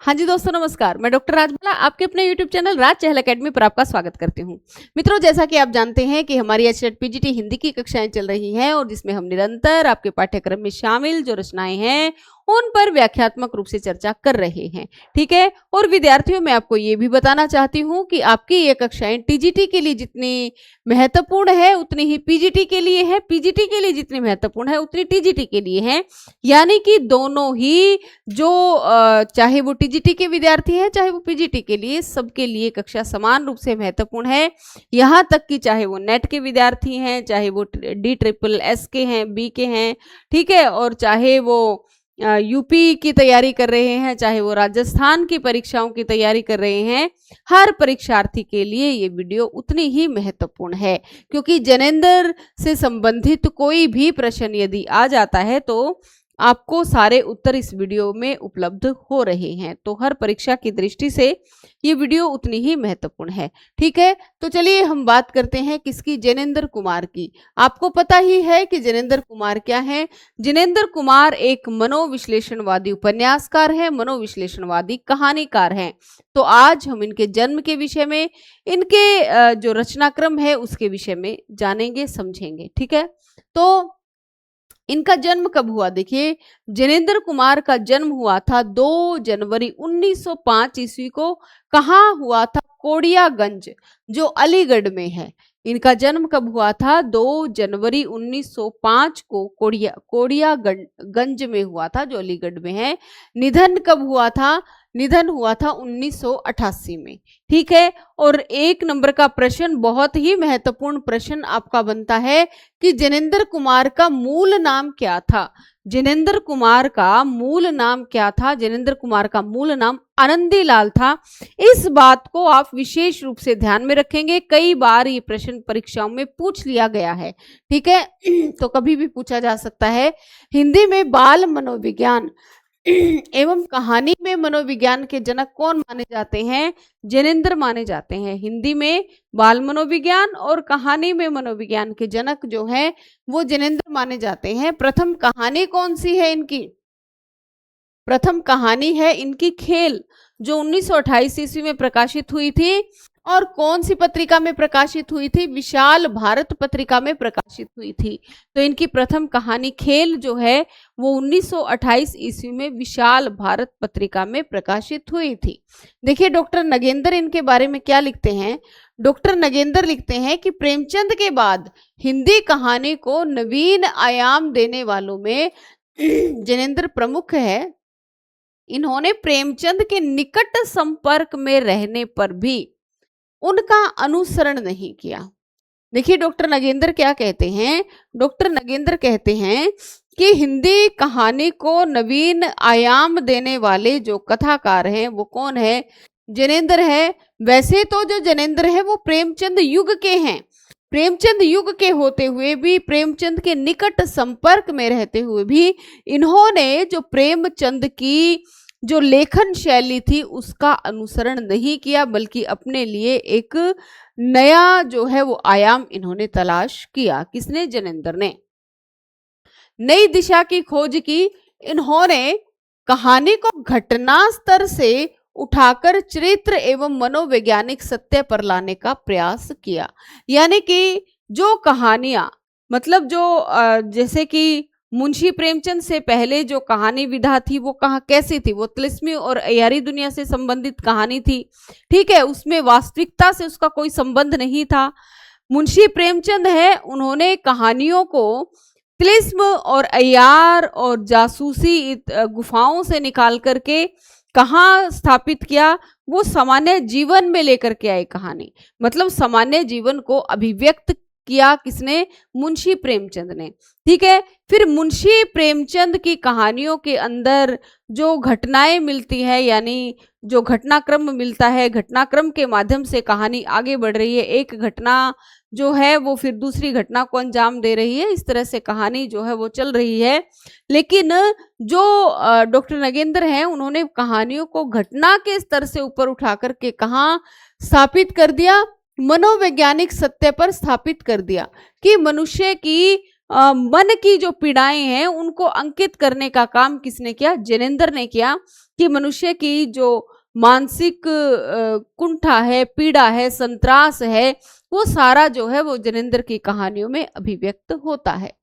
हाँ जी दोस्तों, नमस्कार। मैं डॉक्टर राजबाला आपके अपने यूट्यूब चैनल राज चहल अकेडमी पर आपका स्वागत करती हूँ। मित्रों, जैसा कि आप जानते हैं कि हमारी एचटेट पीजीटी हिंदी की कक्षाएं चल रही हैं और जिसमें हम निरंतर आपके पाठ्यक्रम में शामिल जो रचनाएं हैं उन पर व्याख्यात्मक रूप से चर्चा कर रहे हैं। ठीक है। और विद्यार्थियों, मैं आपको ये भी बताना चाहती हूँ कि आपकी ये कक्षाएं टीजीटी के लिए जितनी महत्वपूर्ण है उतनी ही पीजीटी के लिए है, पीजीटी के लिए जितनी महत्वपूर्ण है उतनी टीजीटी के लिए है। यानी कि दोनों ही जो चाहे वो टीजीटी के विद्यार्थी हैं चाहे वो पीजीटी के लिए, सबके लिए कक्षा समान रूप से महत्वपूर्ण है। यहाँ तक कि चाहे वो नेट के विद्यार्थी हैं, चाहे वो DSSS के हैं, बी के हैं, ठीक है, और चाहे वो यूपी की तैयारी कर रहे हैं, चाहे वो राजस्थान की परीक्षाओं की तैयारी कर रहे हैं, हर परीक्षार्थी के लिए ये वीडियो उतनी ही महत्वपूर्ण है। क्योंकि जनेंद्र से संबंधित कोई भी प्रश्न यदि आ जाता है तो आपको सारे उत्तर इस वीडियो में उपलब्ध हो रहे हैं। तो हर परीक्षा की दृष्टि से ये वीडियो उतनी ही महत्वपूर्ण है। ठीक है, तो चलिए हम बात करते हैं किसकी, जनेंद्र कुमार की। आपको पता ही है कि जनेंद्र कुमार क्या है। जनेंद्र कुमार एक मनोविश्लेषणवादी उपन्यासकार है, मनोविश्लेषणवादी कहानीकार हैं। तो आज हम इनके जन्म के विषय में, इनके जो रचनाक्रम है उसके विषय में जानेंगे, समझेंगे। ठीक है, तो इनका जन्म कब हुआ? देखिए, जनेंद्र कुमार का जन्म हुआ था 2 जनवरी 1905 ईस्वी को। कहाँ हुआ था? कोडियागंज, जो अलीगढ़ में है। इनका जन्म कब हुआ था? 2 जनवरी 1905 को कोडियागंज में हुआ था, जो अलीगढ़ में है। निधन कब हुआ था? निधन हुआ था 1988 में। ठीक है, और 1 नंबर का प्रश्न, बहुत ही महत्वपूर्ण प्रश्न आपका बनता है कि जनेंद्र कुमार का मूल नाम क्या था? जनेंद्र कुमार का मूल नाम क्या था? जनेंद्र कुमार का मूल नाम आनंदीलाल था। इस बात को आप विशेष रूप से ध्यान में रखेंगे। कई बार ये प्रश्न परीक्षाओं में पूछ लिया गया है। ठीक है, तो कभी भी पूछा जा सकता है। हिंदी में बाल मनोविज्ञान एवं कहानी में मनोविज्ञान के जनक कौन माने जाते हैं? जनेंद्र माने जाते हैं। हिंदी में बाल मनोविज्ञान और कहानी में मनोविज्ञान के जनक जो है वो जनेंद्र माने जाते हैं। प्रथम कहानी कौन सी है इनकी? प्रथम कहानी है इनकी खेल, जो 1928 ईस्वी में प्रकाशित हुई थी। और कौन सी पत्रिका में प्रकाशित हुई थी? विशाल भारत पत्रिका में प्रकाशित हुई थी। तो इनकी प्रथम कहानी खेल जो है वो 1928 ईस्वी में विशाल भारत पत्रिका में प्रकाशित हुई थी। देखिए, डॉक्टर नगेंद्र इनके बारे में क्या लिखते हैं। डॉक्टर नगेंद्र लिखते हैं कि प्रेमचंद के बाद हिंदी कहानी को नवीन आयाम देने वालों में जनेंद्र प्रमुख है। इन्होंने प्रेमचंद के निकट संपर्क में रहने पर भी उनका अनुसरण नहीं किया। देखिए, डॉक्टर नगेंद्र क्या कहते हैं। डॉक्टर नगेंद्र कहते हैं कि हिंदी कहानी को नवीन आयाम देने वाले जो कथाकार हैं वो कौन है? जनेंद्र है। वैसे तो जो जनेंद्र है वो प्रेमचंद युग के हैं। प्रेमचंद युग के होते हुए भी, प्रेमचंद के निकट संपर्क में रहते हुए भी, इन्होंने जो प्रेमचंद की जो लेखन शैली थी उसका अनुसरण नहीं किया, बल्कि अपने लिए एक नया जो है वो आयाम इन्होंने तलाश किया। किसने? जनेंद्र ने। नई दिशा की खोज की। इन्होंने कहानी को घटना स्तर से उठाकर चरित्र एवं मनोवैज्ञानिक सत्य पर लाने का प्रयास किया। यानी कि जो कहानियां, मतलब जो जैसे कि मुंशी प्रेमचंद से पहले जो कहानी विधा थी वो कैसी थी? वो तिलिस्मी और अयारी दुनिया से संबंधित कहानी थी। ठीक है, उसमें वास्तविकता से उसका कोई संबंध नहीं था। मुंशी प्रेमचंद है, उन्होंने कहानियों को तिलिस्म और अयार और जासूसी गुफाओं से निकाल करके कहाँ स्थापित किया? वो सामान्य जीवन में लेकर के आए कहानी, मतलब सामान्य जीवन को अभिव्यक्त किया। किसने? मुंशी प्रेमचंद ने। ठीक है, फिर मुंशी प्रेमचंद की कहानियों के अंदर जो घटनाएं मिलती है, यानी जो घटनाक्रम मिलता है, घटनाक्रम के माध्यम से कहानी आगे बढ़ रही है। एक घटना जो है वो फिर दूसरी घटना को अंजाम दे रही है, इस तरह से कहानी जो है वो चल रही है। लेकिन जो डॉक्टर नगेंद्र हैं, उन्होंने कहानियों को घटना के स्तर से ऊपर उठा करके कहाँ स्थापित कर दिया? मनोवैज्ञानिक सत्य पर स्थापित कर दिया कि मनुष्य की मन की जो पीड़ाएं हैं उनको अंकित करने का काम किसने किया? ज्ञानेंद्र ने किया, कि मनुष्य की जो मानसिक कुंठा है, पीड़ा है, संत्रास है, वो सारा जो है वो ज्ञानेंद्र की कहानियों में अभिव्यक्त होता है।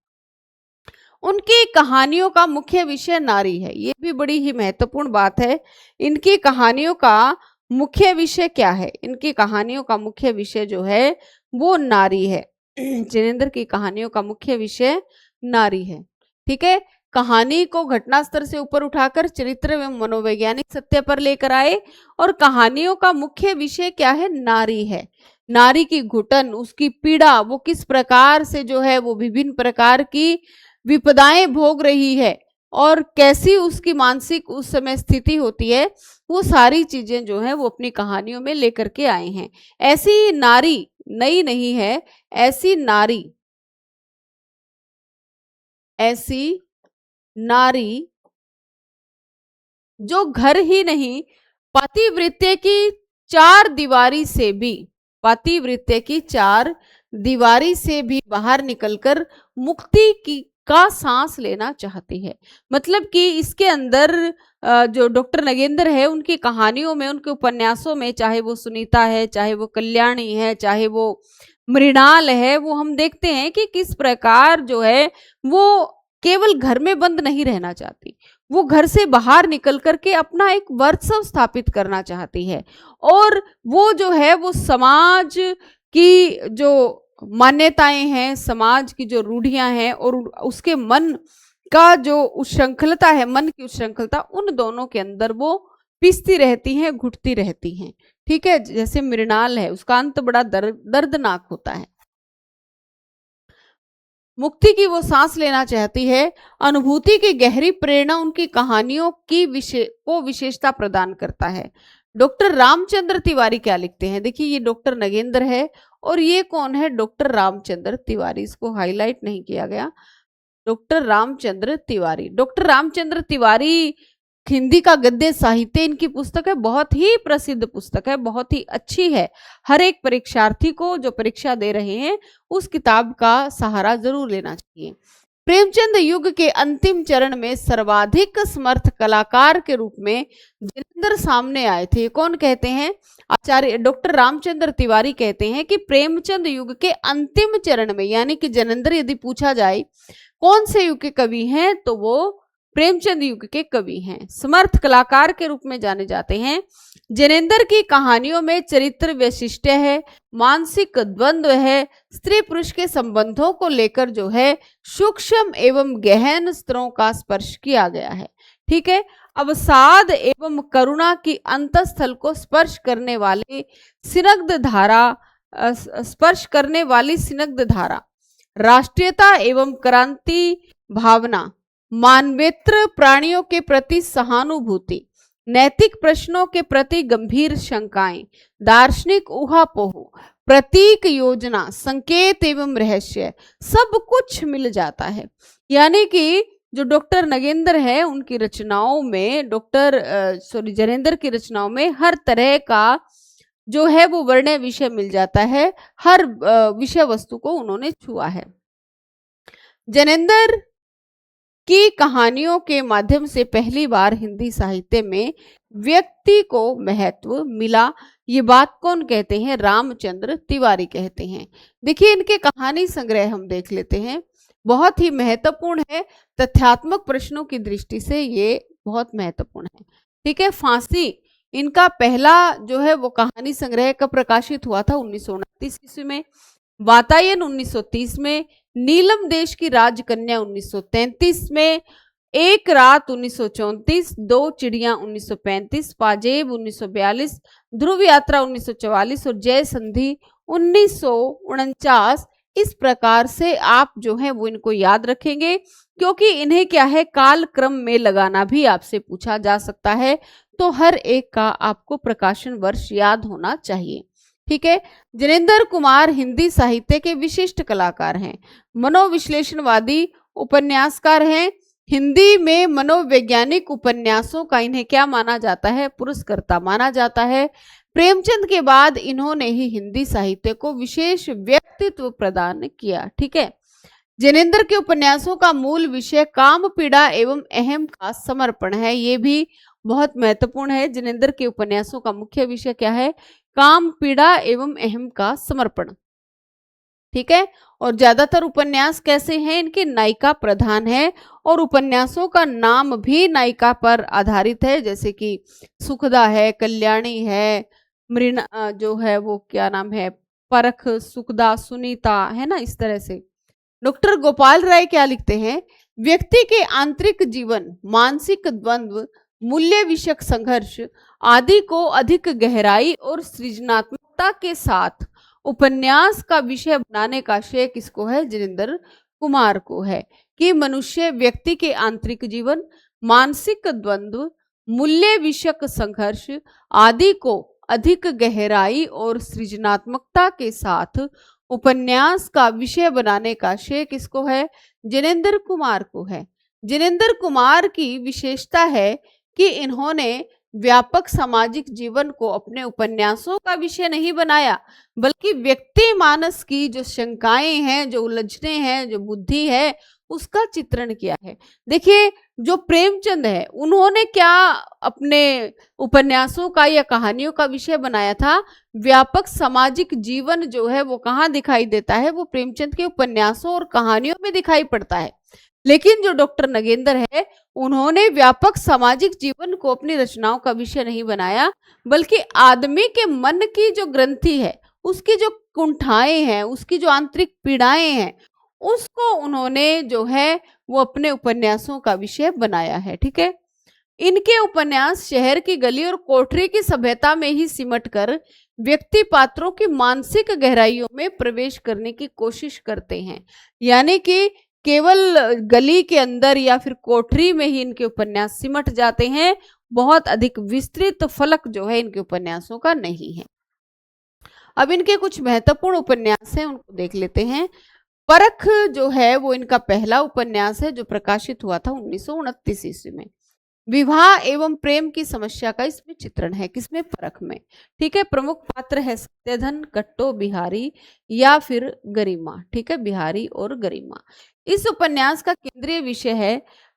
उनकी कहानियों का मुख्य विषय नारी है, ये भी बड़ी ही महत्वपूर्ण बात है। इनकी कहानियों का मुख्य विषय क्या है? इनकी कहानियों का मुख्य विषय जो है वो नारी है। जिनेंद्र की कहानियों का मुख्य विषय नारी है। ठीक है, कहानी को घटना स्तर से ऊपर उठाकर चरित्र एवं मनोवैज्ञानिक सत्य पर लेकर आए, और कहानियों का मुख्य विषय क्या है? नारी है। नारी की घुटन, उसकी पीड़ा, वो किस प्रकार से जो है वो विभिन्न प्रकार की विपदाएं भोग रही है और कैसी उसकी मानसिक उस समय स्थिति होती है, वो सारी चीजें जो है वो अपनी कहानियों में लेकर के आए हैं। ऐसी नारी नई नहीं है, ऐसी नारी जो घर ही नहीं, पतिव्रत्य की चार दीवारी से भी, पतिव्रत्य की चार दीवारी से भी बाहर निकलकर मुक्ति की का सांस लेना चाहती है। मतलब कि इसके अंदर जो डॉक्टर नगेंद्र है, उनकी कहानियों में, उनके उपन्यासों में, चाहे वो सुनीता है, चाहे वो कल्याणी है, चाहे वो मृणाल है, वो हम देखते हैं कि किस प्रकार जो है वो केवल घर में बंद नहीं रहना चाहती, वो घर से बाहर निकल करके अपना एक वर्चस्व स्थापित करना चाहती है। और वो जो है वो समाज की जो मान्यताएं हैं, समाज की जो रूढ़ियां हैं, और उसके मन का जो उच्छृंखलता है, मन की उच्छृंखलता, उन दोनों के अंदर वो पिसती रहती हैं, घुटती रहती हैं। ठीक है, जैसे मृणाल है, उसका अंत बड़ा दर्दनाक होता है। मुक्ति की वो सांस लेना चाहती है। अनुभूति की गहरी प्रेरणा उनकी कहानियों की विशेषता प्रदान करता है। डॉक्टर रामचंद्र तिवारी क्या लिखते हैं? देखिए, ये डॉक्टर नगेंद्र है और ये कौन है? डॉक्टर रामचंद्र तिवारी। इसको हाईलाइट नहीं किया गया। डॉक्टर रामचंद्र तिवारी, डॉक्टर रामचंद्र तिवारी हिंदी का गद्य साहित्य इनकी पुस्तक है, बहुत ही प्रसिद्ध पुस्तक है, बहुत ही अच्छी है। हर एक परीक्षार्थी को जो परीक्षा दे रहे हैं उस किताब का सहारा जरूर लेना चाहिए। प्रेमचंद युग के अंतिम चरण में सर्वाधिक समर्थ कलाकार के रूप में ज्ञानेंद्र सामने आए थे। कौन कहते हैं? आचार्य डॉक्टर रामचंद्र तिवारी कहते हैं कि प्रेमचंद युग के अंतिम चरण में, यानी कि ज्ञानेंद्र यदि पूछा जाए कौन से युग के कवि हैं, तो वो प्रेमचंद युग के कवि हैं, समर्थ कलाकार के रूप में जाने जाते हैं। ज्ञानेंद्र की कहानियों में चरित्र वैशिष्ट्य है, मानसिक द्वंद्व है, स्त्री पुरुष के संबंधों को लेकर जो है सूक्ष्म एवं गहन स्तरों का स्पर्श किया गया है। ठीक है, अवसाद एवं करुणा की अंतस्थल को स्पर्श करने वाली स्निग्ध धारा, राष्ट्रीयता एवं क्रांति भावना, मानवेतर प्राणियों के प्रति सहानुभूति, नैतिक प्रश्नों के प्रति गंभीर शंकाएं, दार्शनिक ऊहापोह, प्रतीक योजना, संकेत एवं रहस्य, सब कुछ मिल जाता है। यानी कि जो डॉक्टर नगेंद्र है उनकी रचनाओं में, ज्ञानेंद्र की रचनाओं में हर तरह का जो है वो वर्ण्य विषय मिल जाता है, हर विषय वस्तु को उन्होंने छुआ है। ज्ञानेंद्र की कहानियों के माध्यम से पहली बार हिंदी साहित्य में व्यक्ति को महत्व मिला। ये बात कौन कहते हैं? रामचंद्र तिवारी कहते हैं। देखिए, इनके कहानी संग्रह हम देख लेते हैं, बहुत ही महत्वपूर्ण है, तथ्यात्मक प्रश्नों की दृष्टि से ये बहुत महत्वपूर्ण है। ठीक है, फांसी इनका पहला जो है वो कहानी संग्रह का प्रकाशित हुआ था 1929 ईस्वी में, वातायन 1930 में, नीलम देश की राजकन्या 1933 में, एक रात 1934, दो चिड़िया 1935, पाजेब 1942, ध्रुव यात्रा 1944 और जय संधि 1949। इस प्रकार से आप जो है वो इनको याद रखेंगे, क्योंकि इन्हें क्या है, काल क्रम में लगाना भी आपसे पूछा जा सकता है, तो हर एक का आपको प्रकाशन वर्ष याद होना चाहिए। ठीक है, ज्ञानेंद्र कुमार हिंदी साहित्य के विशिष्ट कलाकार हैं, मनोविश्लेषणवादी उपन्यासकार हैं। हिंदी में मनोवैज्ञानिक उपन्यासों का इन्हें क्या माना जाता है? पुरस्कर्ता माना जाता है। प्रेमचंद के बाद इन्होंने ही हिंदी साहित्य को विशेष व्यक्तित्व प्रदान किया। ठीक है, जिनेंद्र के उपन्यासों का मूल विषय काम पीड़ा एवं अहम का समर्पण है। ये भी बहुत महत्वपूर्ण है। जिनेंद्र के उपन्यासों का मुख्य विषय क्या है? काम पीड़ा एवं अहम का समर्पण। ठीक है। और ज्यादातर उपन्यास कैसे हैं? इनके नायिका प्रधान है और उपन्यासों का नाम भी नायिका पर आधारित है, जैसे कि सुखदा है, कल्याणी है, मृणा जो है वो क्या नाम है, परख, सुखदा, सुनीता, है ना, इस तरह से। डॉक्टर गोपाल राय क्या लिखते हैं? व्यक्ति के आंतरिक जीवन, मानसिक द्वंद्व, मूल्य विषयक संघर्ष आदि को अधिक गहराई और सृजनात्मकता के साथ उपन्यास का विषय बनाने का श्रेय किसको है? जिनेंद्र कुमार को है। कि मनुष्य व्यक्ति के आंतरिक जीवन, मानसिक द्वंद्व, मूल्य विषयक संघर्ष आदि को अधिक गहराई और सृजनात्मकता के साथ उपन्यास का विषय बनाने का श्रेय किसको है? जिनेंद्र कुमार को है। जिनेंद्र कुमार की विशेषता है कि इन्होंने व्यापक सामाजिक जीवन को अपने उपन्यासों का विषय नहीं बनाया, बल्कि व्यक्ति मानस की जो शंकाएं हैं, जो उलझने हैं, जो बुद्धि है, उसका चित्रण किया है। देखिए, जो प्रेमचंद है, उन्होंने क्या अपने उपन्यासों का या कहानियों का विषय बनाया था? व्यापक सामाजिक जीवन जो है वो कहाँ दिखाई देता है? वो प्रेमचंद के उपन्यासों और कहानियों में दिखाई पड़ता है। लेकिन जो डॉक्टर नगेंद्र है, उन्होंने व्यापक सामाजिक जीवन को अपनी रचनाओं का विषय नहीं बनाया, बल्कि आदमी के मन की जो ग्रंथि है, उसकी जो कुंठाएं हैं, उसकी जो आंतरिक पीड़ाएं हैं, उसको उन्होंने जो है वो अपने उपन्यासों का विषय बनाया है। ठीक है। इनके उपन्यास शहर की गली और कोठरी की सभ्यता में ही सिमटकर व्यक्ति पात्रों की मानसिक गहराइयों में प्रवेश करने की कोशिश करते हैं। यानी कि केवल गली के अंदर या फिर कोठरी में ही इनके उपन्यास सिमट जाते हैं। बहुत अधिक विस्तृत फलक जो है इनके उपन्यासों का नहीं है। अब इनके कुछ महत्वपूर्ण उपन्यास हैं, उनको देख लेते हैं। परख जो है वो इनका पहला उपन्यास है, जो प्रकाशित हुआ था 1929 ईस्वी में। विवाह एवं प्रेम की समस्या का इसमें चित्रण है। किसमें? परख में। ठीक है। प्रमुख पात्र है सत्यधन, कट्टो, बिहारी या फिर गरिमा। ठीक है, बिहारी और गरिमा। इस उपन्यास का केंद्रीय विषय है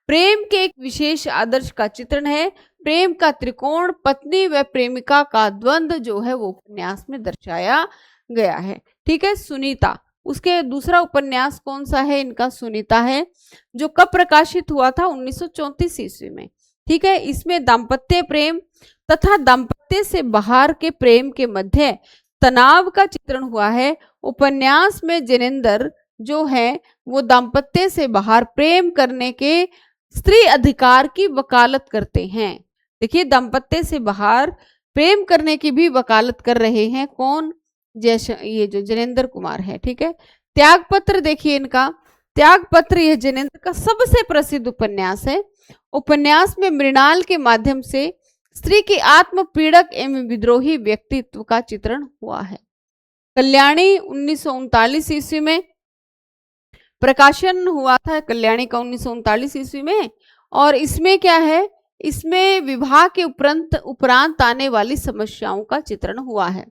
प्रेम के एक विशेष आदर्श का चित्रण है। प्रेम का त्रिकोण, पत्नी व प्रेमिका का द्वंद्व जो है वो उपन्यास में दर्शाया गया है। ठीक है। सुनीता, उसके दूसरा उपन्यास कौन सा है इनका? सुनीता है, जो कब प्रकाशित हुआ था? 1934 ईस्वी में। ठीक है। इसमें दाम्पत्य प्रेम तथा दाम्पत्य से बाहर के प्रेम के मध्य तनाव का चित्रण हुआ है। उपन्यास में जिनेंद्र जो है वो दाम्पत्य से बाहर प्रेम करने के स्त्री अधिकार की वकालत करते हैं। देखिए, दाम्पत्य से बाहर प्रेम करने की भी वकालत कर रहे हैं। कौन? ये जो जिनेंद्र कुमार है। ठीक है। त्यागपत्र देखिए इनका। त्यागपत्र यह जिनेंद्र का सबसे प्रसिद्ध उपन्यास है। उपन्यास में मृणाल के माध्यम से स्त्री की आत्म पीड़क एवं विद्रोही व्यक्तित्व का चित्रण हुआ है। कल्याणी 1939 ईस्वी में प्रकाशन हुआ था, कल्याणी का 1939 ईस्वी में। और इसमें क्या है? इसमें विवाह के उपरांत आने वाली समस्याओं का चित्रण हुआ है।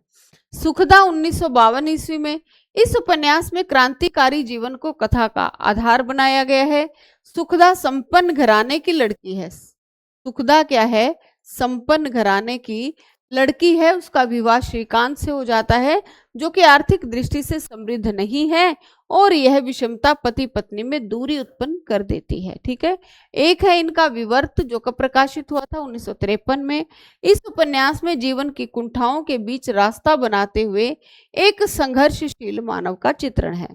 सुखदा 1952 ईस्वी में। इस उपन्यास में क्रांतिकारी जीवन को कथा का आधार बनाया गया है। सुखदा संपन्न घराने की लड़की है। सुखदा क्या है? संपन्न घराने की लड़की है। उसका विवाह श्रीकांत से हो जाता है, जो कि आर्थिक दृष्टि से समृद्ध नहीं है, और यह विषमता पति पत्नी में दूरी उत्पन्न कर देती है। ठीक है। एक है इनका विवर्त, जो कब प्रकाशित हुआ था? 1953 में। इस उपन्यास में जीवन की कुंठाओं के बीच रास्ता बनाते हुए एक संघर्षशील मानव का चित्रण है।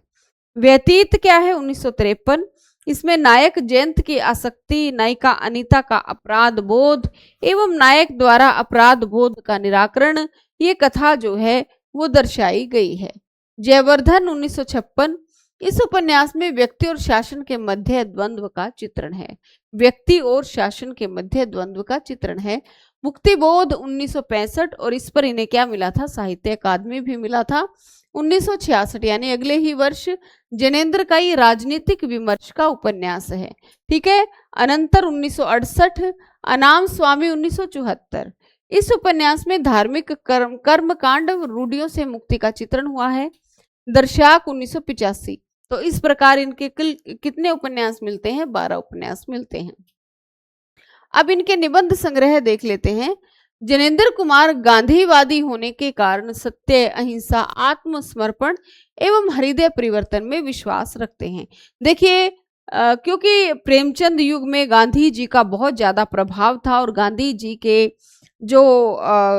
व्यतीत क्या है? 1953। इसमें नायक जयंत की आसक्ति, नायिका अनीता का अपराध बोध एवं नायक द्वारा अपराध बोध का निराकरण, ये कथा जो है वो दर्शाई गई है। जयवर्धन 1956। इस उपन्यास में व्यक्ति और शासन के मध्य द्वंद्व का चित्रण है। व्यक्ति और शासन के मध्य द्वंद्व का चित्रण है। मुक्तिबोध 1965, और इस पर इन्हें क्या मिला था? साहित्य अकादमी भी मिला था। 1966 यानी अगले ही वर्ष जिनेंद्र का ये राजनीतिक विमर्श का उपन्यास है। ठीक है। अनंतर 1968, अनाम स्वामी 1974। इस उपन्यास में धार्मिक कर्मकांड रूढ़ियों से मुक्ति का चित्रण हुआ है। दर्शाक 1985। तो इस प्रकार इनके कुल कितने उपन्यास मिलते हैं? 12 उपन्यास मिलते हैं। अब इनके निबंध संग्रह देख लेते हैं। जनेंद्र कुमार गांधीवादी होने के कारण सत्य, अहिंसा, आत्मसमर्पण एवं हृदय परिवर्तन में विश्वास रखते हैं। देखिए, क्योंकि प्रेमचंद युग में गांधी जी का बहुत ज्यादा प्रभाव था और गांधी जी के जो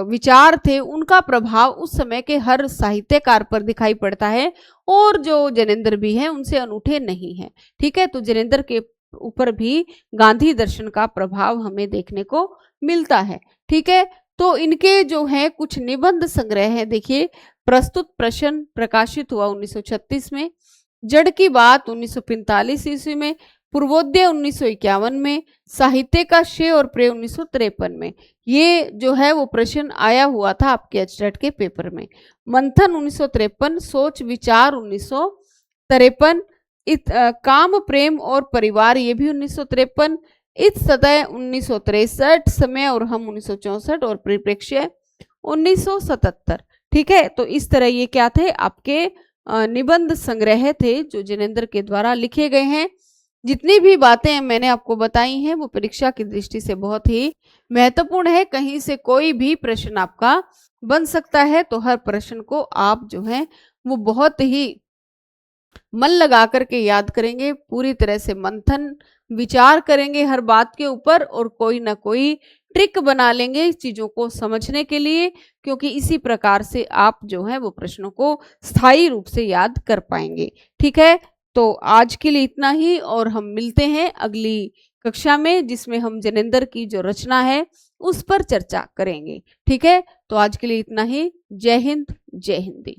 विचार थे उनका प्रभाव उस समय के हर साहित्यकार पर दिखाई पड़ता है, और जो जनेंद्र भी हैं उनसे अनूठे नहीं है। ठीक है, तो जनेंद्र के ऊपर भी गांधी दर्शन का प्रभाव हमें देखने को मिलता है। ठीक है, तो इनके जो है कुछ निबंध संग्रह है। देखिए, प्रस्तुत प्रश्न प्रकाशित हुआ 1936 में, जड़ की बात 1945 ईस्वी में, पूर्वोदय 1951 में, साहित्य का श्रेय और प्रेय 1953 में। ये जो है वो प्रश्न आया हुआ था आपके एचटेट के पेपर में। मंथन 1953, सोच विचार 1953, काम प्रेम और परिवार ये भी 1953, इत सतह 1963, समय और हम 1964 और परिप्रेक्ष्य 1977। ठीक है, तो इस तरह ये क्या थे? आपके निबंध संग्रह थे जो जिनेंद्र के द्वारा लिखे गए हैं। जितनी भी बातें मैंने आपको बताई हैं वो परीक्षा की दृष्टि से बहुत ही महत्वपूर्ण है। कहीं से कोई भी प्रश्न आपका बन सकता है, तो हर प्रश्न को आप जो है वो बहुत ही मन लगा करके याद करेंगे, पूरी तरह से मंथन विचार करेंगे हर बात के ऊपर, और कोई ना कोई ट्रिक बना लेंगे इस चीजों को समझने के लिए, क्योंकि इसी प्रकार से आप जो है वो प्रश्नों को स्थायी रूप से याद कर पाएंगे। ठीक है, तो आज के लिए इतना ही, और हम मिलते हैं अगली कक्षा में जिसमें हम जनेंद्र की जो रचना है उस पर चर्चा करेंगे। ठीक है, तो आज के लिए इतना ही। जय हिंद, जय हिंदी।